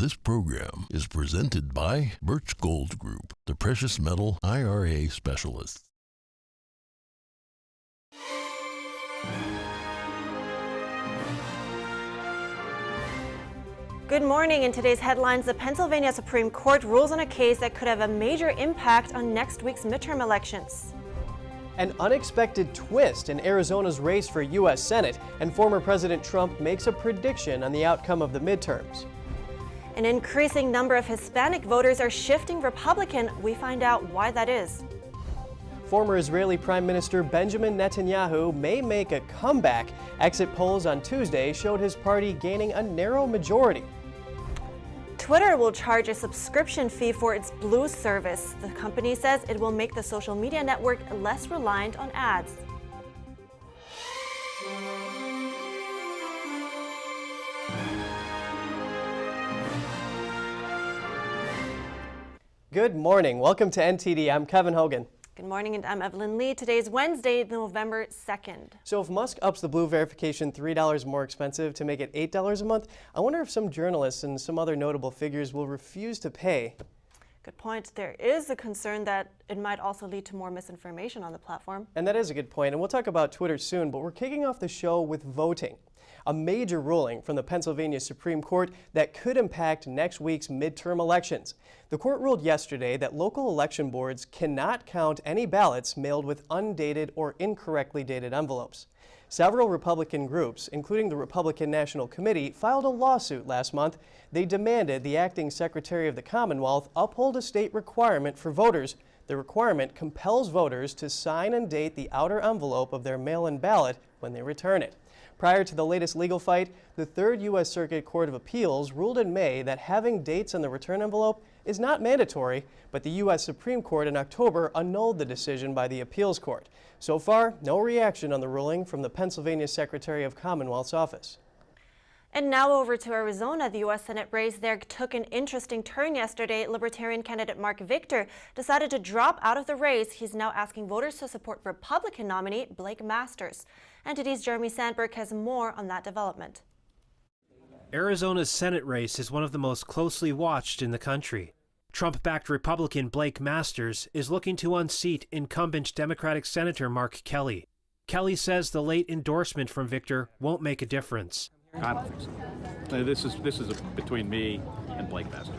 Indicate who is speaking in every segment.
Speaker 1: This program is presented by Birch Gold Group, the precious metal IRA specialists.
Speaker 2: Good morning. In today's headlines, the Pennsylvania Supreme Court rules on a case that could have a major impact on next week's midterm elections.
Speaker 3: An unexpected twist in Arizona's race for U.S. Senate, and former President Trump makes a prediction on the outcome of the midterms.
Speaker 2: An increasing number of Hispanic voters are shifting Republican. We find out why that is.
Speaker 3: Former Israeli Prime Minister Benjamin Netanyahu may make a comeback. Exit polls on Tuesday showed his party gaining a narrow majority.
Speaker 2: Twitter will charge a subscription fee for its Blue service. The company says it will make the social media network less reliant on ads.
Speaker 3: Good morning. Welcome to NTD. I'm Kevin Hogan.
Speaker 2: Good morning, and I'm Evelyn Lee. Today is Wednesday, November 2nd.
Speaker 3: So if Musk ups the Blue verification $3 more expensive to make it $8 a month, I wonder if some journalists and some other notable figures will refuse to pay.
Speaker 2: Good point. There is a concern that it might also lead to more misinformation on the platform.
Speaker 3: And that is a good point, and we'll talk about Twitter soon, but we're kicking off the show with voting. A major ruling from the Pennsylvania Supreme Court that could impact next week's midterm elections. The court ruled yesterday that local election boards cannot count any ballots mailed with undated or incorrectly dated envelopes. Several Republican groups, including the Republican National Committee, filed a lawsuit last month. They demanded the acting Secretary of the Commonwealth uphold a state requirement for voters. The requirement compels voters to sign and date the outer envelope of their mail-in ballot when they return it. Prior to the latest legal fight, the Third U.S. Circuit Court of Appeals ruled in May that having dates on the return envelope is not mandatory, but the U.S. Supreme Court in October annulled the decision by the appeals court. So far, no reaction on the ruling from the Pennsylvania Secretary of Commonwealth's office.
Speaker 2: And now over to Arizona. The U.S. Senate race there took an interesting turn yesterday. Libertarian candidate Mark Victor decided to drop out of the race. He's now asking voters to support Republican nominee Blake Masters. NTD's Jeremy Sandberg has more on that development.
Speaker 4: Arizona's Senate race is one of the most closely watched in the country. Trump-backed Republican Blake Masters is looking to unseat incumbent Democratic Senator Mark Kelly. Kelly says the late endorsement from Victor won't make a difference.
Speaker 5: I don't think so. This is between me and Blake Masters.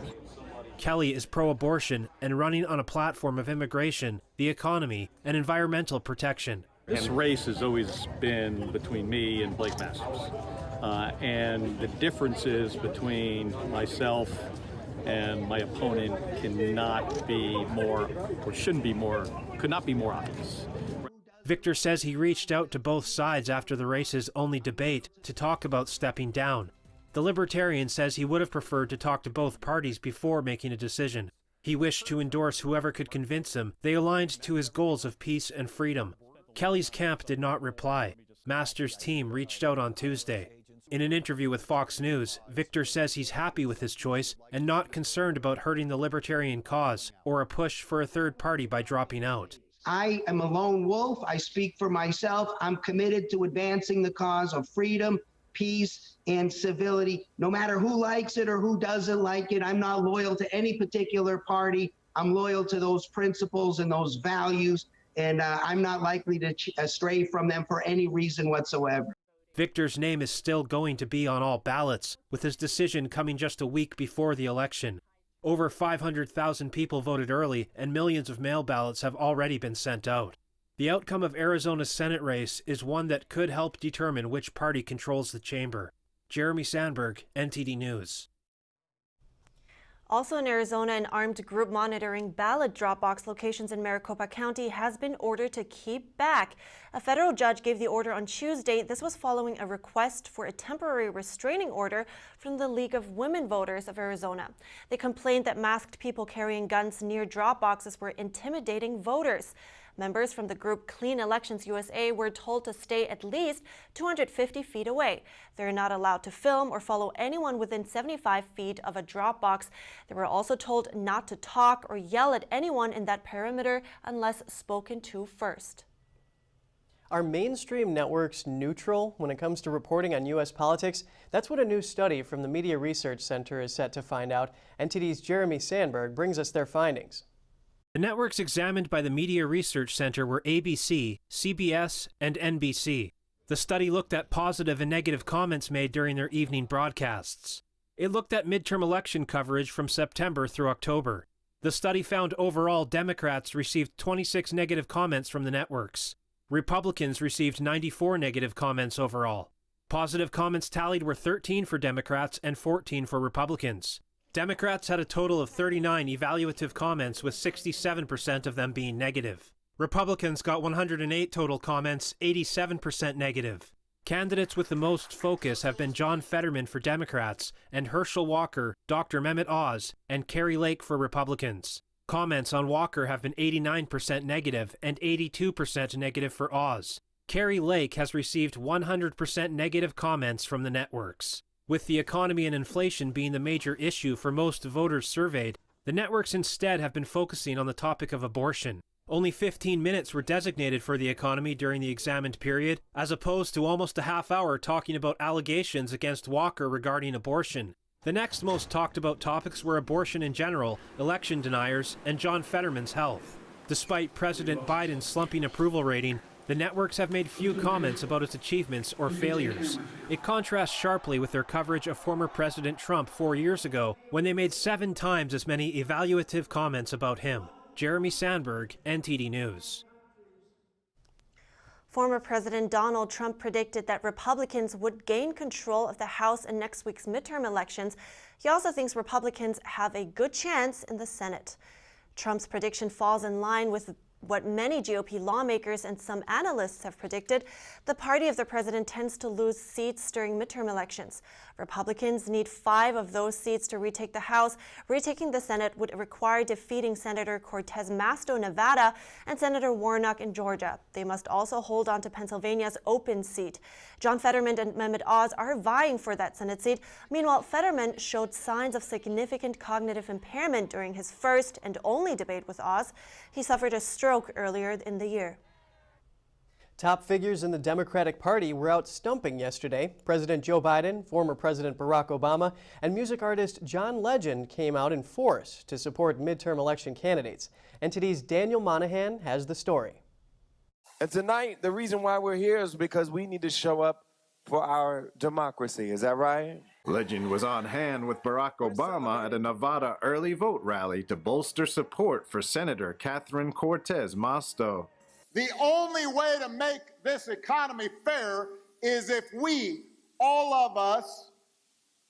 Speaker 4: Kelly is pro-abortion and running on a platform of immigration, the economy, and environmental protection.
Speaker 5: This race has always been between me and Blake Masters. And the differences between myself and my opponent cannot be more, or shouldn't be more, could not be more obvious.
Speaker 4: Victor says he reached out to both sides after the race's only debate to talk about stepping down. The Libertarian says he would have preferred to talk to both parties before making a decision. He wished to endorse whoever could convince him they aligned to his goals of peace and freedom. Kelly's camp did not reply. Masters' team reached out on Tuesday. In an interview with Fox News, Victor says he's happy with his choice and not concerned about hurting the Libertarian cause or a push for a third party by dropping out.
Speaker 6: I am a lone wolf. I speak for myself. I'm committed to advancing the cause of freedom, peace, and civility. No matter who likes it or who doesn't like it, I'm not loyal to any particular party. I'm loyal to those principles and those values, and I'm not likely to stray from them for any reason whatsoever.
Speaker 4: Victor's name is still going to be on all ballots, with his decision coming just a week before the election. Over 500,000 people voted early, and millions of mail ballots have already been sent out. The outcome of Arizona's Senate race is one that could help determine which party controls the chamber. Jeremy Sandberg, NTD News.
Speaker 2: Also in Arizona, an armed group monitoring ballot drop box locations in Maricopa County has been ordered to keep back. A federal judge gave the order on Tuesday. This was following a request for a temporary restraining order from the League of Women Voters of Arizona. They complained that masked people carrying guns near drop boxes were intimidating voters. Members from the group Clean Elections USA were told to stay at least 250 feet away. They're not allowed to film or follow anyone within 75 feet of a drop box. They were also told not to talk or yell at anyone in that perimeter unless spoken to first.
Speaker 3: Are mainstream networks neutral when it comes to reporting on U.S. politics? That's what a new study from the Media Research Center is set to find out. NTD's Jeremy Sandberg brings us their findings.
Speaker 4: The networks examined by the Media Research Center were ABC, CBS, and NBC. The study looked at positive and negative comments made during their evening broadcasts. It looked at midterm election coverage from September through October. The study found overall Democrats received 26 negative comments from the networks. Republicans received 94 negative comments overall. Positive comments tallied were 13 for Democrats and 14 for Republicans. Democrats had a total of 39 evaluative comments, with 67% of them being negative. Republicans got 108 total comments, 87% negative. Candidates with the most focus have been John Fetterman for Democrats and Herschel Walker, Dr. Mehmet Oz, and Carrie Lake for Republicans. Comments on Walker have been 89% negative and 82% negative for Oz. Carrie Lake has received 100% negative comments from the networks. With the economy and inflation being the major issue for most voters surveyed, the networks instead have been focusing on the topic of abortion. Only 15 minutes were designated for the economy during the examined period, as opposed to almost a half hour talking about allegations against Walker regarding abortion. The next most talked about topics were abortion in general, election deniers, and John Fetterman's health. Despite President Biden's slumping approval rating, the networks have made few comments about its achievements or failures. It contrasts sharply with their coverage of former President Trump 4 years ago, when they made 7 times as many evaluative comments about him. Jeremy Sandberg, NTD News.
Speaker 2: Former President Donald Trump predicted that Republicans would gain control of the House in next week's midterm elections. He also thinks Republicans have a good chance in the Senate. Trump's prediction falls in line with what many GOP lawmakers and some analysts have predicted. The party of the president tends to lose seats during midterm elections. Republicans need 5 of those seats to retake the House. Retaking the Senate would require defeating Senator Cortez Masto, Nevada, and Senator Warnock in Georgia. They must also hold on to Pennsylvania's open seat. John Fetterman and Mehmet Oz are vying for that Senate seat. Meanwhile, Fetterman showed signs of significant cognitive impairment during his first and only debate with Oz. He suffered a stroke earlier in the year.
Speaker 3: Top figures in the Democratic Party were out stumping yesterday. President Joe Biden, former President Barack Obama, and music artist John Legend came out in force to support midterm election candidates. NTD's Daniel Monahan has the story.
Speaker 7: And tonight, the reason why we're here is because we need to show up for our democracy. Is that right?
Speaker 8: Legend was on hand with Barack Obama at a Nevada early vote rally to bolster support for Senator Catherine Cortez Masto.
Speaker 9: The only way to make this economy fair is if we, all of us,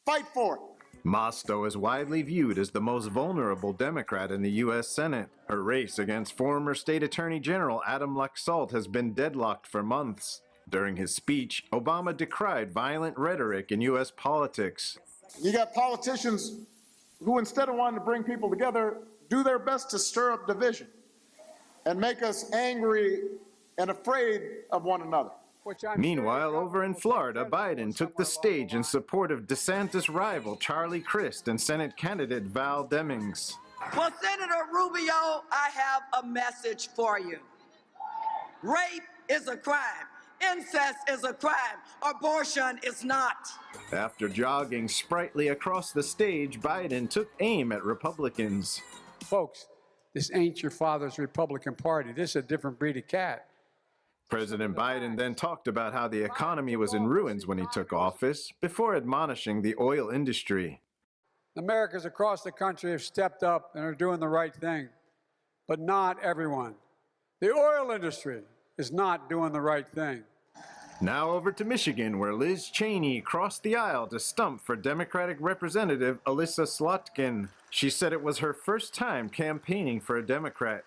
Speaker 9: fight for it.
Speaker 8: Masto is widely viewed as the most vulnerable Democrat in the U.S. Senate. Her race against former State Attorney General Adam Laxalt has been deadlocked for months. During his speech, Obama decried violent rhetoric in U.S. politics.
Speaker 9: You got politicians who, instead of wanting to bring people together, do their best to stir up division and make us angry and afraid of one another.
Speaker 8: Meanwhile, over in Florida, Biden took the stage in support of DeSantis' rival Charlie Crist and Senate candidate Val Demings.
Speaker 10: Well, Senator Rubio, I have a message for you. Rape is a crime. Incest is a crime. Abortion is not.
Speaker 8: After jogging sprightly across the stage, Biden took aim at Republicans.
Speaker 11: Folks, this ain't your father's Republican Party. This is a different breed of cat.
Speaker 8: President Biden then talked about how the economy was in ruins when he took office, before admonishing the oil industry.
Speaker 11: Americans across the country have stepped up and are doing the right thing, but not everyone. The oil industry is not doing the right thing.
Speaker 8: Now over to Michigan, where Liz Cheney crossed the aisle to stump for Democratic Representative Alyssa Slotkin. She said it was her first time campaigning for a Democrat.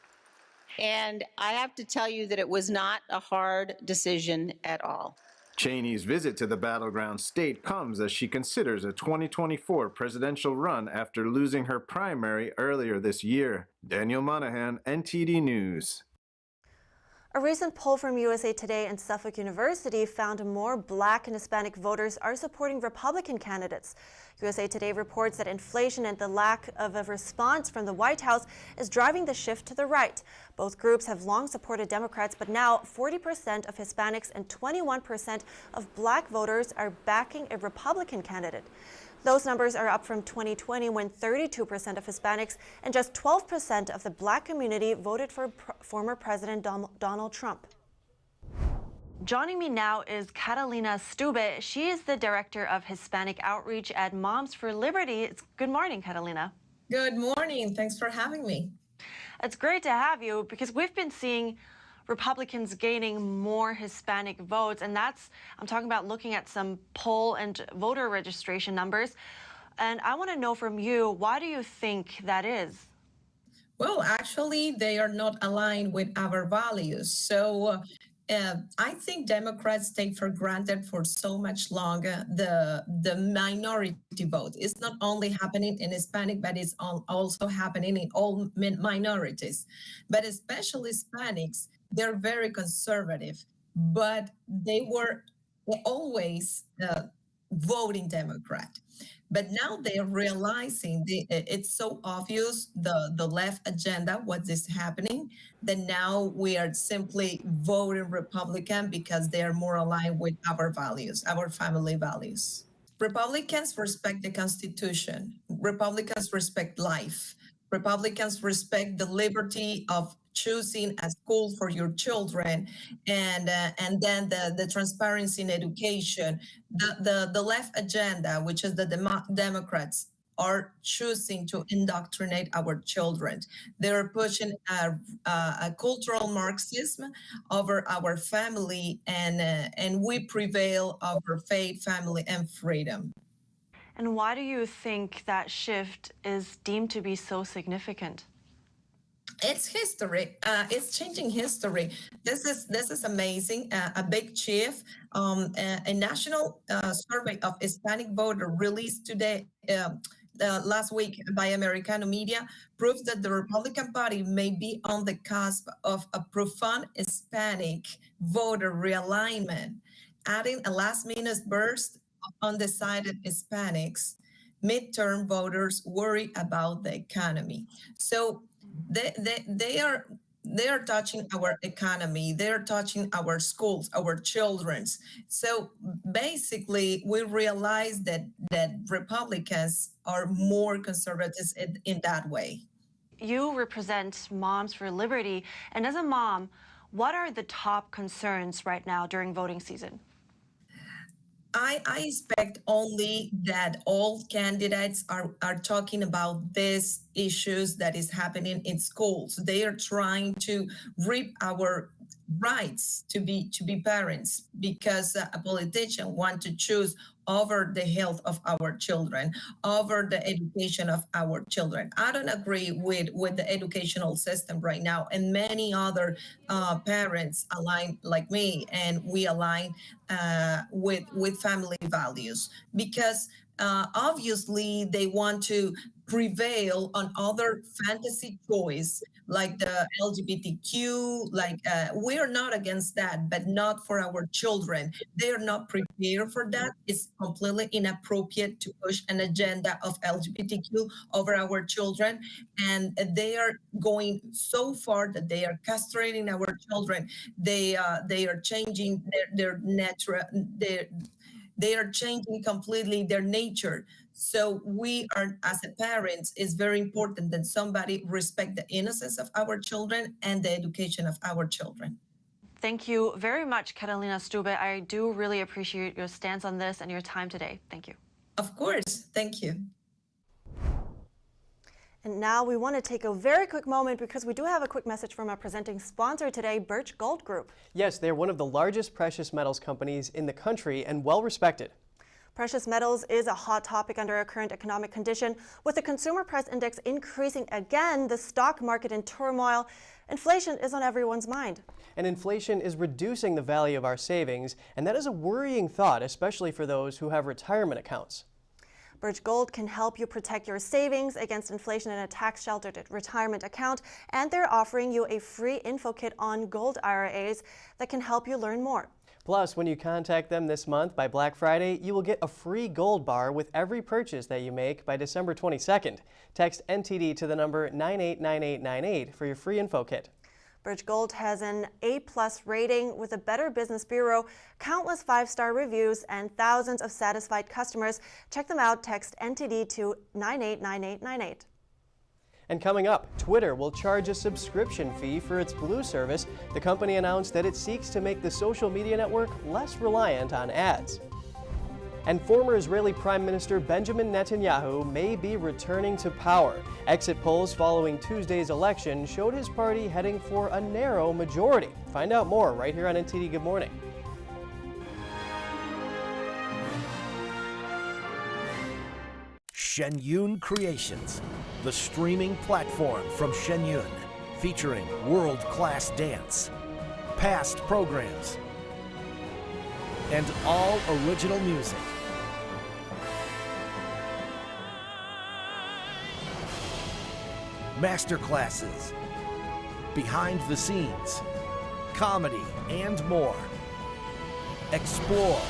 Speaker 12: And I have to tell you that it was not a hard decision at all.
Speaker 8: Cheney's visit to the battleground state comes as she considers a 2024 presidential run after losing her primary earlier this year. Daniel Monahan, NTD News.
Speaker 2: A recent poll from USA Today and Suffolk University found more Black and Hispanic voters are supporting Republican candidates. USA Today reports that inflation and the lack of a response from the White House is driving the shift to the right. Both groups have long supported Democrats, but now 40% of Hispanics and 21% of Black voters are backing a Republican candidate. Those numbers are up from 2020, when 32% of Hispanics and just 12% of the Black community voted for former President Donald Trump. Joining me now is Catalina Stube. She is the Director of Hispanic Outreach at Moms for Liberty. Good morning, Catalina.
Speaker 13: Good morning. Thanks for having me.
Speaker 2: It's great to have you, because we've been seeing Republicans gaining more Hispanic votes, and I'm talking about looking at some poll and voter registration numbers. And I want to know from you, why do you think that is?
Speaker 13: Well, actually, they are not aligned with our values. So I think Democrats take for granted for so much longer the minority vote. It's not only happening in Hispanic, but it's also happening in all minorities. But especially Hispanics, they're very conservative, but they were always voting Democrat. But now they're realizing it's so obvious, the left agenda, what is happening, that now we are simply voting Republican because they are more aligned with our values, our family values. Republicans respect the Constitution. Republicans respect life. Republicans respect the liberty of choosing a school for your children, and then the transparency in education. The left agenda, which is the Democrats, are choosing to indoctrinate our children. They're pushing a cultural Marxism over our family, and we prevail over faith, family, and freedom.
Speaker 2: And why do you think that shift is deemed to be so significant?
Speaker 13: It's history. It's changing history. This is amazing. A big shift. A national survey of Hispanic voter released today, last week by Americano media, proves that the Republican Party may be on the cusp of a profound Hispanic voter realignment, adding a last-minute burst of undecided Hispanics. Midterm voters worry about the economy. So they are touching our economy. They're touching our schools, our children's. So basically, we realize that Republicans are more conservatives in that way.
Speaker 2: You represent Moms for Liberty, and as a mom, what are the top concerns right now during voting season?
Speaker 13: I expect only that all candidates are talking about these issues that is happening in schools. They are trying to reap our rights to be parents, because a politician wants to choose over the health of our children, over the education of our children. I don't agree with the educational system right now, and many other parents align like me, and we align with family values, because obviously they want to prevail on other fantasy choice like the LGBTQ, we are not against that, but not for our children. They are not prepared for that. It's completely inappropriate to push an agenda of LGBTQ over our children. And they are going so far that they are castrating our children. They are changing their natural, they are changing completely their nature. So we are, as a parents, it's very important that somebody respect the innocence of our children and the education of our children.
Speaker 2: Thank you very much, Catalina Stube. I do really appreciate your stance on this and your time today. Thank you.
Speaker 13: Of course. Thank you.
Speaker 2: And now we want to take a very quick moment, because we do have a quick message from our presenting sponsor today, Birch Gold Group.
Speaker 3: Yes, they're one of the largest precious metals companies in the country and well respected.
Speaker 2: Precious metals is a hot topic under our current economic condition. With the consumer price index increasing again, the stock market in turmoil, inflation is on everyone's mind.
Speaker 3: And inflation is reducing the value of our savings, and that is a worrying thought, especially for those who have retirement accounts.
Speaker 2: Birch Gold can help you protect your savings against inflation in a tax-sheltered retirement account, and they're offering you a free info kit on gold IRAs that can help you learn more.
Speaker 3: Plus, when you contact them this month by Black Friday, you will get a free gold bar with every purchase that you make by December 22nd. Text NTD to the number 989898 for your free info kit.
Speaker 2: Birch Gold has an A+ rating with a Better Business Bureau, countless 5-star reviews, and thousands of satisfied customers. Check them out. Text NTD to 989898.
Speaker 3: And coming up, Twitter will charge a subscription fee for its Blue service. The company announced that it seeks to make the social media network less reliant on ads. And former Israeli Prime Minister Benjamin Netanyahu may be returning to power. Exit polls following Tuesday's election showed his party heading for a narrow majority. Find out more right here on NTD Good Morning.
Speaker 14: Shenyun Creations, the streaming platform from Shenyun, featuring world-class dance, past programs, and all original music. Masterclasses, behind the scenes, comedy, and more. Explore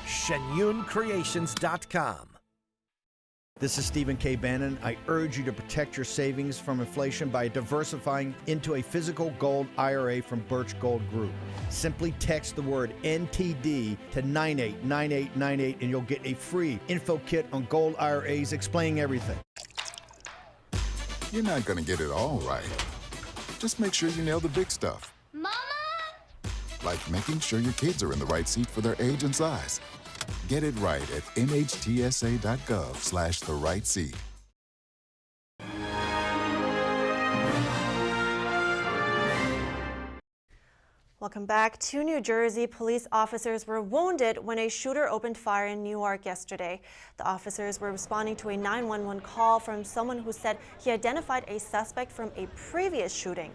Speaker 14: shenyuncreations.com.
Speaker 15: This is Stephen K. Bannon. I urge you to protect your savings from inflation by diversifying into a physical gold IRA from Birch Gold Group. Simply text the word NTD to 989898 and you'll get a free info kit on gold IRAs explaining everything.
Speaker 16: You're not going to get it all right. Just make sure you nail the big stuff.
Speaker 17: Mama!
Speaker 16: Like making sure your kids are in the right seat for their age and size. Get it right at nhtsa.gov/the-right-seat.
Speaker 2: Welcome back. 2 New Jersey police officers were wounded when a shooter opened fire in Newark yesterday. The officers were responding to a 911 call from someone who said he identified a suspect from a previous shooting.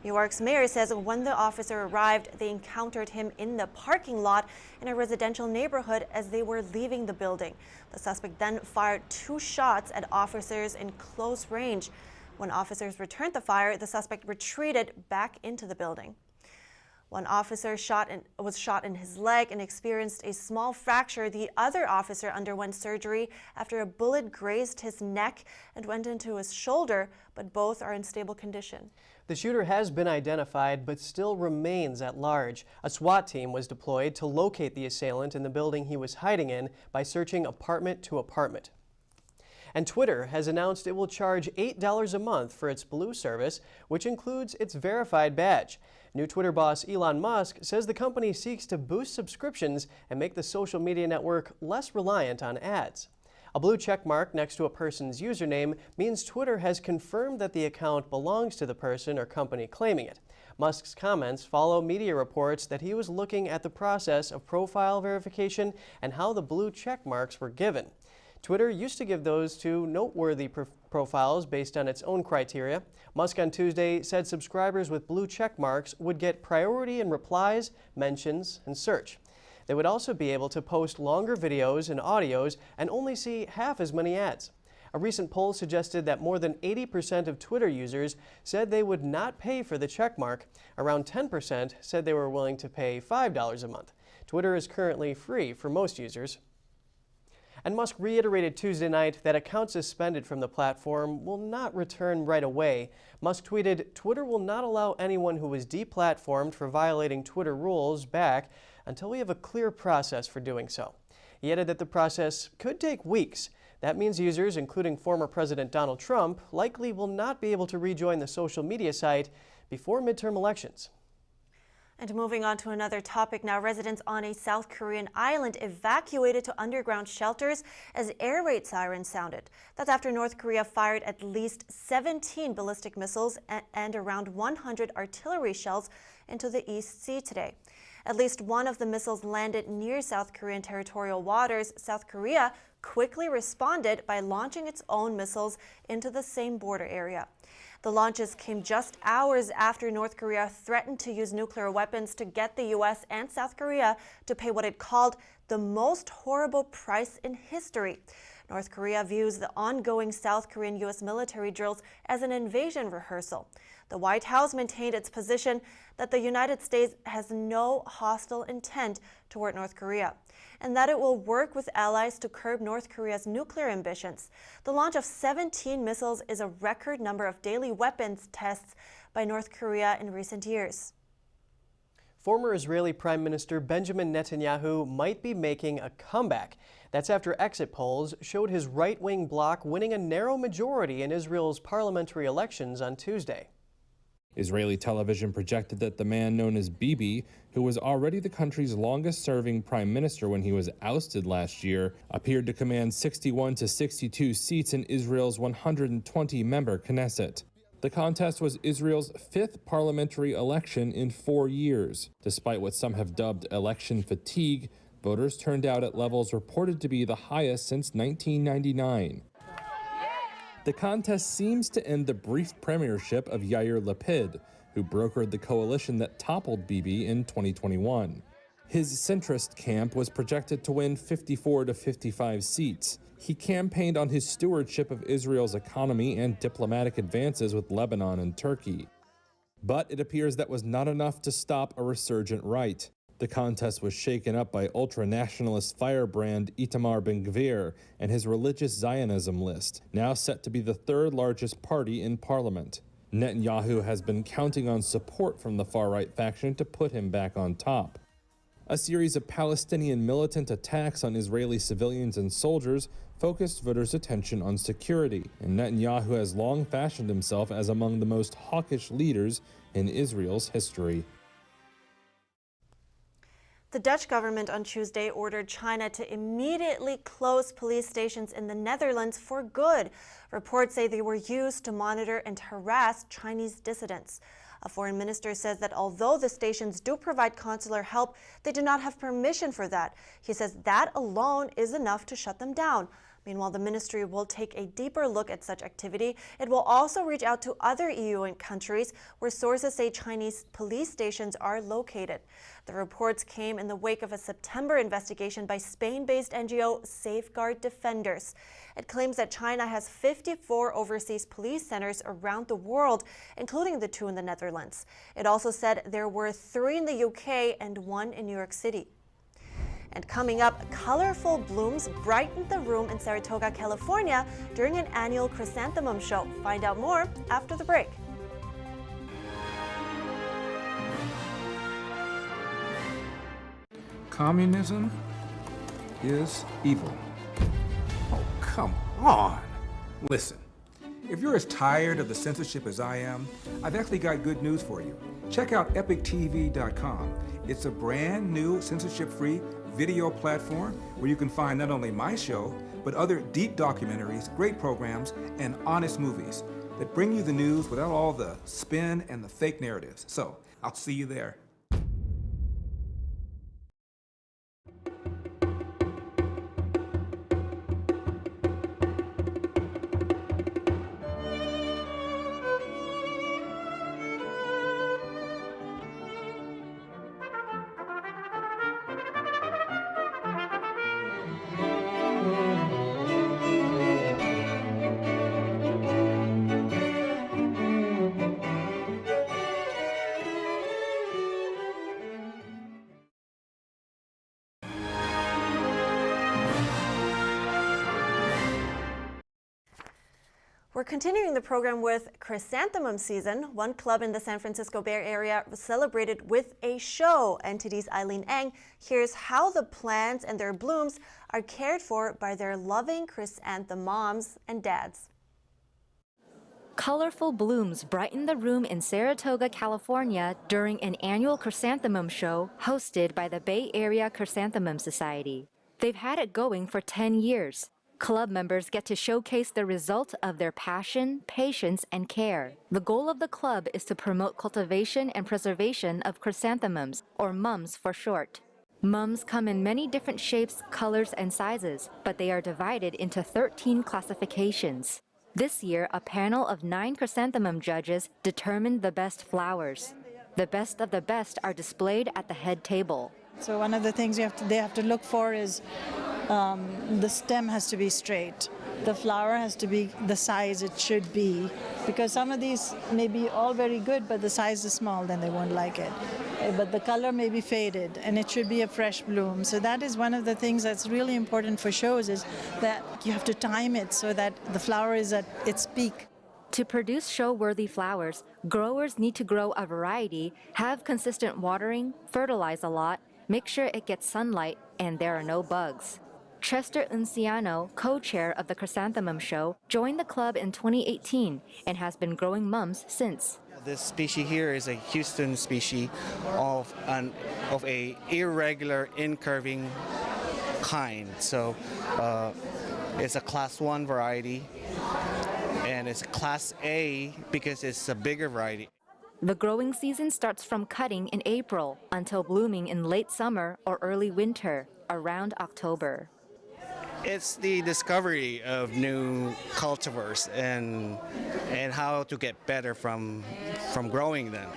Speaker 2: Newark's mayor says when the officer arrived, they encountered him in the parking lot in a residential neighborhood as they were leaving the building. The suspect then fired 2 shots at officers in close range. When officers returned the fire, the suspect retreated back into the building. One officer was shot in his leg and experienced a small fracture. The other officer underwent surgery after a bullet grazed his neck and went into his shoulder, but both are in stable condition.
Speaker 3: The shooter has been identified but still remains at large. A SWAT team was deployed to locate the assailant in the building he was hiding in by searching apartment to apartment. And Twitter has announced it will charge $8 a month for its Blue service, which includes its verified badge. New Twitter boss Elon Musk says the company seeks to boost subscriptions and make the social media network less reliant on ads. A blue check mark next to a person's username means Twitter has confirmed that the account belongs to the person or company claiming it. Musk's comments follow media reports that he was looking at the process of profile verification and how the blue check marks were given. Twitter used to give those to noteworthy profiles based on its own criteria. Musk on Tuesday said subscribers with blue check marks would get priority in replies, mentions, and search. They would also be able to post longer videos and audios and only see half as many ads. A recent poll suggested that more than 80% of Twitter users said they would not pay for the check mark. Around 10% said they were willing to pay $5 a month. Twitter is currently free for most users. And Musk reiterated Tuesday night that accounts suspended from the platform will not return right away. Musk tweeted, "Twitter will not allow anyone who was deplatformed for violating Twitter rules back until we have a clear process for doing so." He added that the process could take weeks. That means users, including former President Donald Trump, likely will not be able to rejoin the social media site before midterm elections.
Speaker 2: And moving on to another topic now, residents on a South Korean island evacuated to underground shelters as air raid sirens sounded. That's after North Korea fired at least 17 ballistic missiles and around 100 artillery shells into the East Sea today. At least one of the missiles landed near South Korean territorial waters. South Korea quickly responded by launching its own missiles into the same border area. The launches came just hours after North Korea threatened to use nuclear weapons to get the U.S. and South Korea to pay what it called the most horrible price in history. North Korea views the ongoing South Korean-U.S. military drills as an invasion rehearsal. The White House maintained its position that the United States has no hostile intent toward North Korea, and that it will work with allies to curb North Korea's nuclear ambitions. The launch of 17 missiles is a record number of daily weapons tests by North Korea in recent years.
Speaker 3: Former Israeli Prime Minister Benjamin Netanyahu might be making a comeback. That's after exit polls showed his right-wing bloc winning a narrow majority in Israel's parliamentary elections on Tuesday.
Speaker 17: Israeli television projected that the man known as Bibi, who was already the country's longest-serving prime minister when he was ousted last year, appeared to command 61 to 62 seats in Israel's 120-member Knesset. The contest was Israel's fifth parliamentary election in 4 years. Despite what some have dubbed election fatigue, voters turned out at levels reported to be the highest since 1999. The contest seems to end the brief premiership of Yair Lapid, who brokered the coalition that toppled Bibi in 2021. His centrist camp was projected to win 54 to 55 seats. He campaigned on his stewardship of Israel's economy and diplomatic advances with Lebanon and Turkey. But it appears that was not enough to stop a resurgent right. The contest was shaken up by ultra-nationalist firebrand Itamar Ben-Gvir and his religious Zionism list, now set to be the third largest party in parliament. Netanyahu has been counting on support from the far-right faction to put him back on top. A series of Palestinian militant attacks on Israeli civilians and soldiers focused voters' attention on security, and Netanyahu has long fashioned himself as among the most hawkish leaders in Israel's history.
Speaker 2: The Dutch government on Tuesday ordered China to immediately close police stations in the Netherlands for good. Reports say they were used to monitor and harass Chinese dissidents. A foreign minister says that although the stations do provide consular help, they do not have permission for that. He says that alone is enough to shut them down. Meanwhile, the ministry will take a deeper look at such activity. It will also reach out to other EU countries where sources say Chinese police stations are located. The reports came in the wake of a September investigation by Spain-based NGO Safeguard Defenders. It claims that China has 54 overseas police centers around the world, including the 2 in the Netherlands. It also said there were 3 in the UK and 1 in New York City. And coming up, colorful blooms brightened the room in Saratoga, California during an annual Chrysanthemum show. Find out more after the break.
Speaker 18: Communism is evil. Oh, come on. Listen, if you're as tired of the censorship as I am, I've actually got good news for you. Check out epictv.com. It's a brand new censorship-free video platform where you can find not only my show, but other deep documentaries, great programs, and honest movies that bring you the news without all the spin and the fake narratives. So, I'll see you there.
Speaker 2: We're continuing the program with Chrysanthemum season. One club in the San Francisco Bay Area celebrated with a show. NTD's Eileen Eng hears how the plants and their blooms are cared for by their loving chrysanthemum moms and dads.
Speaker 19: Colorful blooms brighten the room in Saratoga, California during an annual chrysanthemum show hosted by the Bay Area Chrysanthemum Society. They've had it going for 10 years. Club members get to showcase the result of their passion, patience, and care. The goal of the club is to promote cultivation and preservation of chrysanthemums, or mums for short. Mums come in many different shapes, colors, and sizes, but they are divided into 13 classifications. This year, a panel of 9 chrysanthemum judges determined the best flowers. The best of the best are displayed at the head table.
Speaker 20: So one of the things they have to look for is the stem has to be straight. The flower has to be the size it should be, because some of these may be all very good, but the size is small, then they won't like it. But the color may be faded, and it should be a fresh bloom. So that is one of the things that's really important for shows, is that you have to time it so that the flower is at its peak.
Speaker 19: To produce show-worthy flowers, growers need to grow a variety, have consistent watering, fertilize a lot, make sure it gets sunlight, and there are no bugs. Chester Unciano, co-chair of the Chrysanthemum Show, joined the club in 2018 and has been growing mums since.
Speaker 21: This species here is a Houston species of a irregular incurving kind. So it's a class 1 variety, and it's class A because it's a bigger variety.
Speaker 19: The growing season starts from cutting in April until blooming in late summer or early winter, around October.
Speaker 21: It's the discovery of new cultivars and how to get better from growing them.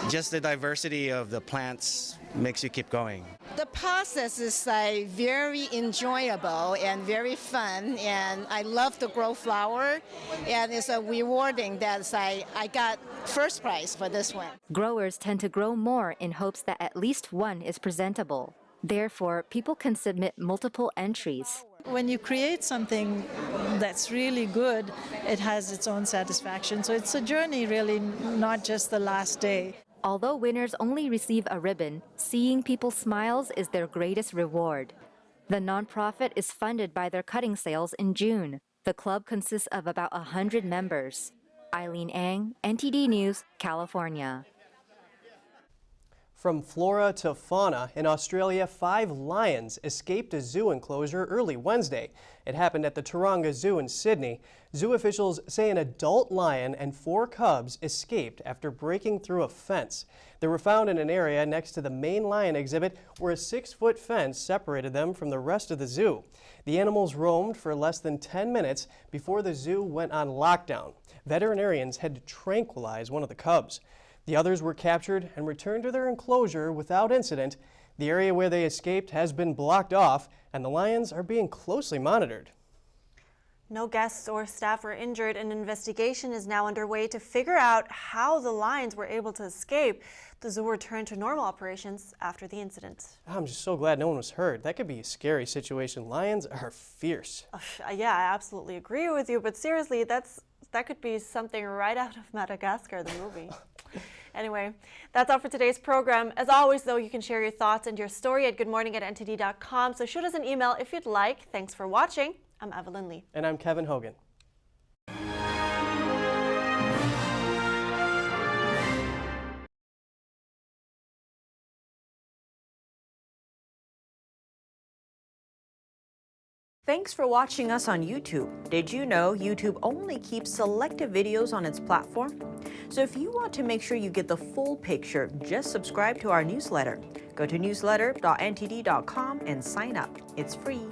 Speaker 21: Just the diversity of the plants makes you keep going.
Speaker 22: The process is very enjoyable and very fun, and I love to grow flower, and it's rewarding that I got first prize for this one.
Speaker 19: Growers tend to grow more in hopes that at least one is presentable. Therefore, people can submit multiple entries.
Speaker 20: When you create something that's really good, it has its own satisfaction. So it's a journey, really, not just the last day.
Speaker 19: Although winners only receive a ribbon, seeing people's smiles is their greatest reward. The nonprofit is funded by their cutting sales in June. The club consists of about 100 members. Eileen Ang, NTD News, California.
Speaker 3: From flora to fauna, in Australia, 5 lions escaped a zoo enclosure early Wednesday. It happened at the Taronga Zoo in Sydney. Zoo officials say an adult lion and 4 cubs escaped after breaking through a fence. They were found in an area next to the main lion exhibit where a 6-foot fence separated them from the rest of the zoo. The animals roamed for less than 10 minutes before the zoo went on lockdown. Veterinarians had to tranquilize one of the cubs. The others were captured and returned to their enclosure without incident. The area where they escaped has been blocked off, and the lions are being closely monitored.
Speaker 2: No guests or staff were injured. An investigation is now underway to figure out how the lions were able to escape. The zoo returned to normal operations after the incident.
Speaker 3: I'm just so glad no one was hurt. That could be a scary situation. Lions are fierce.
Speaker 2: Yeah, I absolutely agree with you, but seriously, that could be something right out of Madagascar, the movie. Anyway, that's all for today's program. As always, though, you can share your thoughts and your story at goodmorning@ntd.com. So shoot us an email if you'd like. Thanks for watching. I'm Evelyn Lee.
Speaker 3: And I'm Kevin Hogan.
Speaker 23: Thanks for watching us on YouTube. Did you know YouTube only keeps selective videos on its platform? So if you want to make sure you get the full picture, just subscribe to our newsletter. Go to newsletter.ntd.com and sign up. It's free.